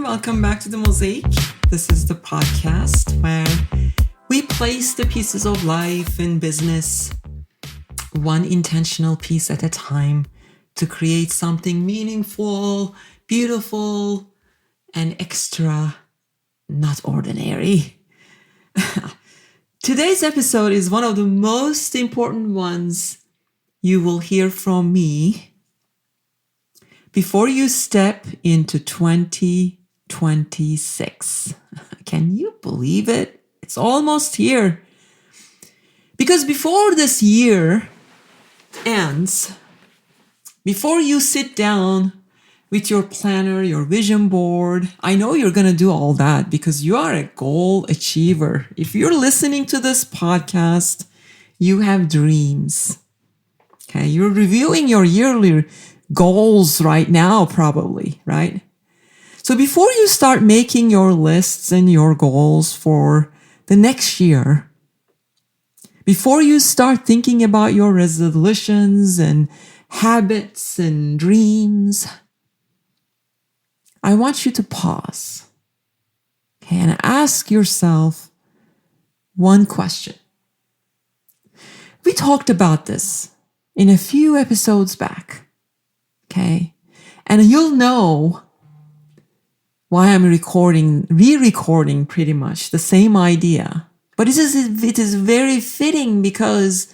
Welcome back to the Mosaic. This is the podcast where we place the pieces of life and business one intentional piece at a time to create something meaningful, beautiful, and extra, not ordinary. Today's episode is one of the most important ones you will hear from me before you step into 2026. Can you believe it? It's almost here. Because before this year ends, before you sit down with your planner, your vision board, I know you're going to do all that because you are a goal achiever. If you're listening to this podcast, you have dreams. Okay, you're reviewing your yearly goals right now, probably, right? So before you start making your lists and your goals for the next year, before you start thinking about your resolutions and habits and dreams, I want you to pause, okay, and ask yourself one question. We talked about this in a few episodes back, okay? And you'll know why I'm re-recording pretty much the same idea. But it is very fitting because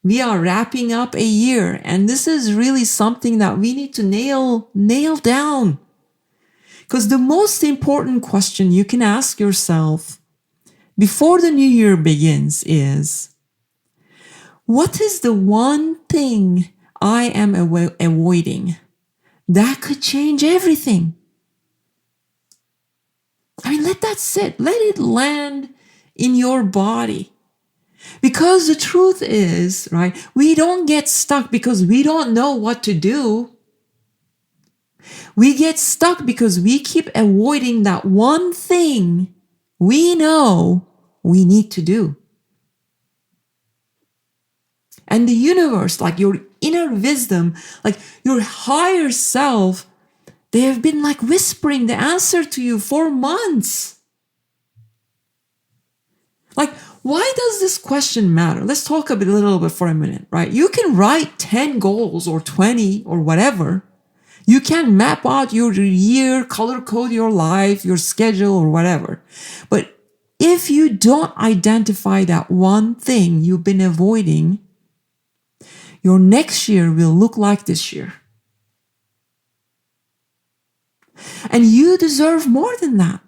we are wrapping up a year, and this is really something that we need to nail down. Because the most important question you can ask yourself before the new year begins is, what is the one thing I am avoiding that could change everything? I mean, let that sit. Let it land in your body. Because the truth is, right, we don't get stuck because we don't know what to do. We get stuck because we keep avoiding that one thing we know we need to do. And the universe, like your inner wisdom, like your higher self, they have been like whispering the answer to you for months. Like, why does this question matter? Let's talk a little bit for a minute, right? You can write 10 goals or 20 or whatever. You can map out your year, color code your life, your schedule or whatever. But if you don't identify that one thing you've been avoiding, your next year will look like this year. And you deserve more than that.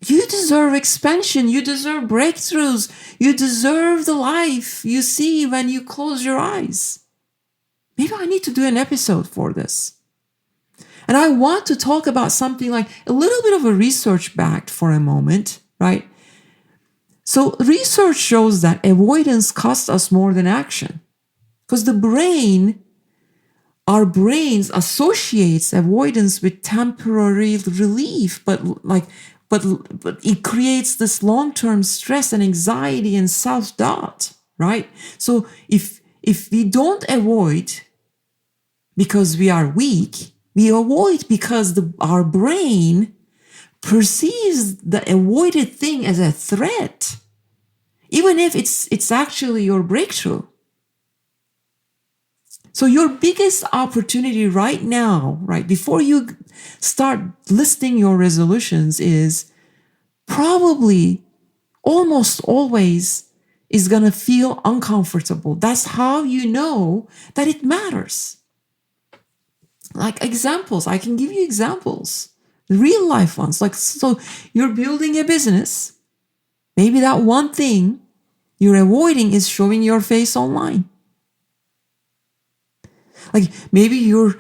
You deserve expansion. You deserve breakthroughs. You deserve the life you see when you close your eyes. Maybe I need to do an episode for this. And I want to talk about something like a little bit of a research backed for a moment, right? So research shows that avoidance costs us more than action. Because our brains associates avoidance with temporary relief, but it creates this long-term stress and anxiety and self-doubt, right? So if we don't avoid because we are weak, we avoid because our brain perceives the avoided thing as a threat, even if it's actually your breakthrough. So your biggest opportunity right now, right, before you start listing your resolutions is probably almost always is going to feel uncomfortable. That's how you know that it matters. Like examples, I can give you examples, real life ones. Like, so you're building a business. Maybe that one thing you're avoiding is showing your face online. Like maybe you're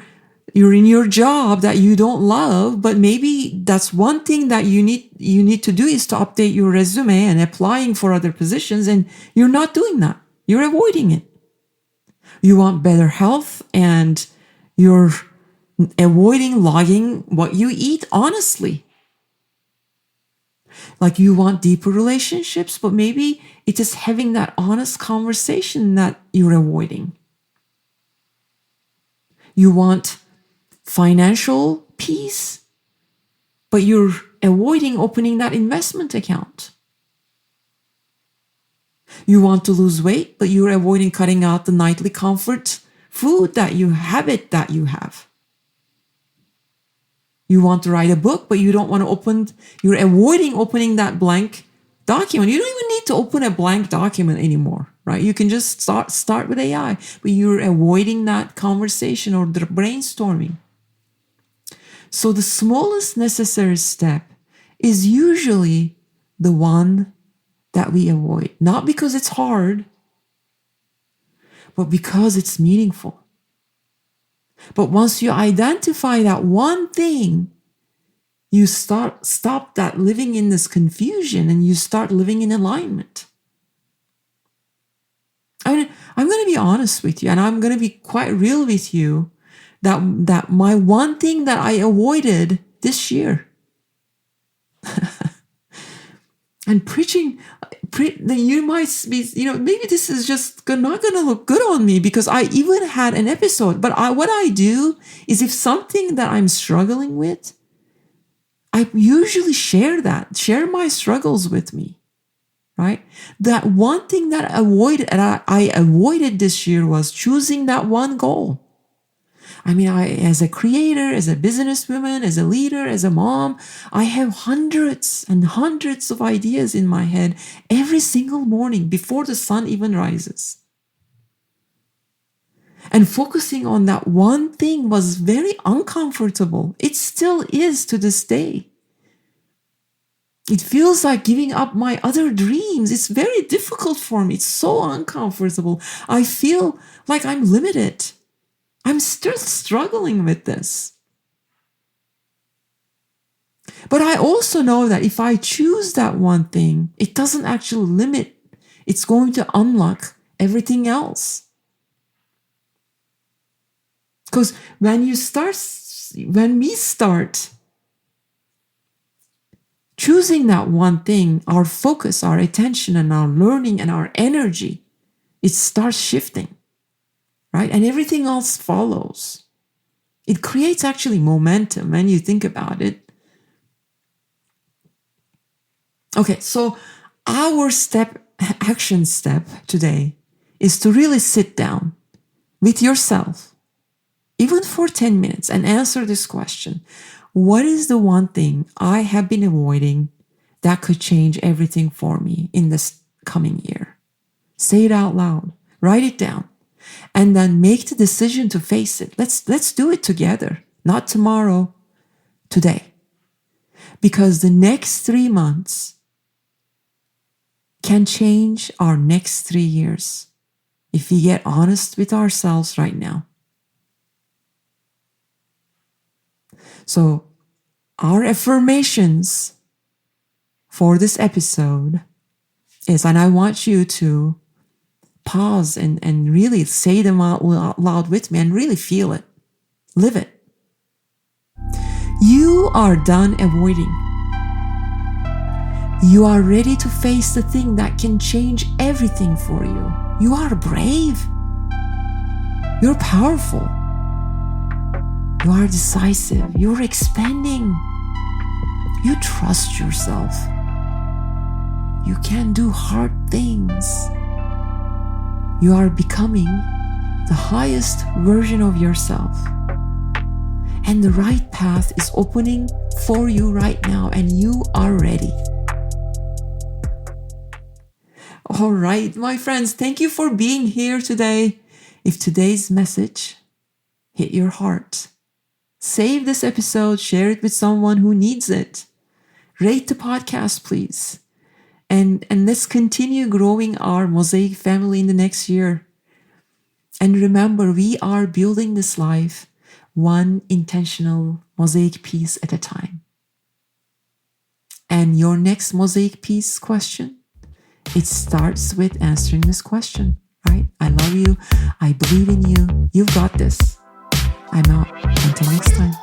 in your job that you don't love, but maybe that's one thing that you need to do is to update your resume and applying for other positions, and you're not doing that. You're avoiding it. You want better health and you're avoiding logging what you eat honestly. Like you want deeper relationships, but maybe it is having that honest conversation that you're avoiding. You want financial peace, but you're avoiding opening that investment account. You want to lose weight, but you're avoiding cutting out the nightly comfort food habit that you have. You want to write a book, but you don't want to you're avoiding opening that blank document. You don't even need to open a blank document anymore, right? You can just start with AI, but you're avoiding that conversation or the brainstorming. So the smallest necessary step is usually the one that we avoid, not because it's hard, but because it's meaningful. But once you identify that one thing, you stop that living in this confusion and you start living in alignment. I mean, I'm going to be honest with you, and I'm going to be quite real with you that my one thing that I avoided this year and preaching, you might be, maybe this is just not going to look good on me because I even had an episode. But what I do is if something that I'm struggling with, I usually share my struggles with me, right? That one thing that I avoided this year was choosing that one goal. I mean, as a creator, as a businesswoman, as a leader, as a mom, I have hundreds and hundreds of ideas in my head every single morning before the sun even rises. And focusing on that one thing was very uncomfortable. It still is to this day. It feels like giving up my other dreams. It's very difficult for me. It's so uncomfortable. I feel like I'm limited. I'm still struggling with this. But I also know that if I choose that one thing, it doesn't actually limit. It's going to unlock everything else. Because when we start choosing that one thing, our focus, our attention, and our learning and our energy, it starts shifting, right? And everything else follows. It creates actually momentum when you think about it. Okay, so our action step today is to really sit down with yourself, even for 10 minutes, and answer this question. What is the one thing I have been avoiding that could change everything for me in this coming year? Say it out loud. Write it down. And then make the decision to face it. Let's do it together. Not tomorrow, today. Because the next 3 months can change our next 3 years if we get honest with ourselves right now. So our affirmations for this episode is, and I want you to pause and really say them out loud with me and really feel it. Live it. You are done avoiding. You are ready to face the thing that can change everything for you. You are brave. You're powerful. You are decisive. You're expanding. You trust yourself. You can do hard things. You are becoming the highest version of yourself. And the right path is opening for you right now, and you are ready. All right, my friends, thank you for being here today. If today's message hit your heart, save this episode, share it with someone who needs it. Rate the podcast, please. And let's continue growing our Mosaic family in the next year. And remember, we are building this life one intentional Mosaic piece at a time. And your next Mosaic piece question, it starts with answering this question, right? I love you. I believe in you. You've got this. I'm out. Until next time.